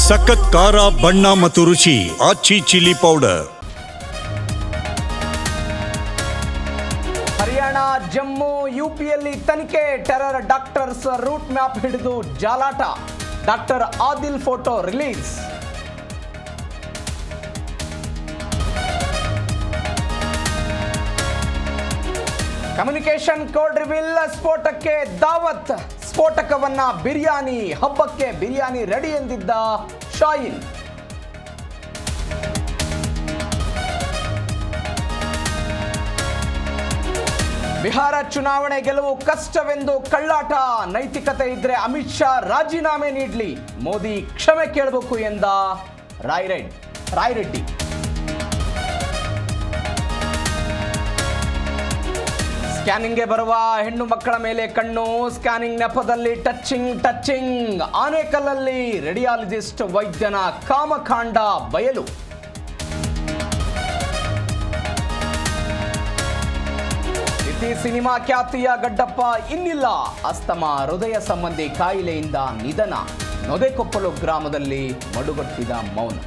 ಸಖತ್ ಖಾರ ಬಣ್ಣ ಮತ್ತು ರುಚಿ ಆಚಿ ಚಿಲ್ಲಿ ಪೌಡರ್. ಹರಿಯಾಣ, ಜಮ್ಮು, ಯುಪಿಯಲ್ಲಿ ತನಿಖೆ. ಟೆರರ್ ಡಾಕ್ಟರ್ಸ್ ರೂಟ್ ಮ್ಯಾಪ್ ಹಿಡಿದು ಜಾಲಾಟ. Doctor Adil photo release. Communication code reveal. ಸ್ಫೋಟಕ್ಕೆ ದಾವತ್. ಸ್ಫೋಟಕವನ್ನ ಬಿರಿಯಾನಿ. ಹಬ್ಬಕ್ಕೆ ಬಿರಿಯಾನಿ ರೆಡಿ ಎಂದಿದ್ದ ಶಾಹಿನ್. ಬಿಹಾರ ಚುನಾವಣೆ ಗೆಲುವು ಕಷ್ಟವೆಂದು ಕಳ್ಳಾಟ. ನೈತಿಕತೆ ಇದ್ರೆ ಅಮಿತ್ ಶಾ ರಾಜೀನಾಮೆ ನೀಡಲಿ, ಮೋದಿ ಕ್ಷಮೆ ಕೇಳಬೇಕು ಎಂದ ರಾಯ್ರೆಡ್ಡಿ. ಸ್ಕ್ಯಾನಿಂಗ್ಗೆ ಬರುವ ಹೆಣ್ಣು ಮಕ್ಕಳ ಮೇಲೆ ಕಣ್ಣು. ಸ್ಕ್ಯಾನಿಂಗ್ ನೆಪದಲ್ಲಿ ಟಚಿಂಗ್. ಆನೇಕಲ್ಲಲ್ಲಿ ರೇಡಿಯಾಲಜಿಸ್ಟ್ ವೈದ್ಯನ ಕಾಮಕಾಂಡ ಬಯಲು. ಇತಿ ಸಿನಿಮಾ ಖ್ಯಾತಿಯ ಗಡ್ಡಪ್ಪ ಇನ್ನಿಲ್ಲ. ಅಸ್ತಮಾ, ಹೃದಯ ಸಂಬಂಧಿ ಕಾಯಿಲೆಯಿಂದ ನಿಧನ. ನೊದೆಕೊಪ್ಪಲು ಗ್ರಾಮದಲ್ಲಿ ಮಡುಗಟ್ಟಿದ ಮೌನ.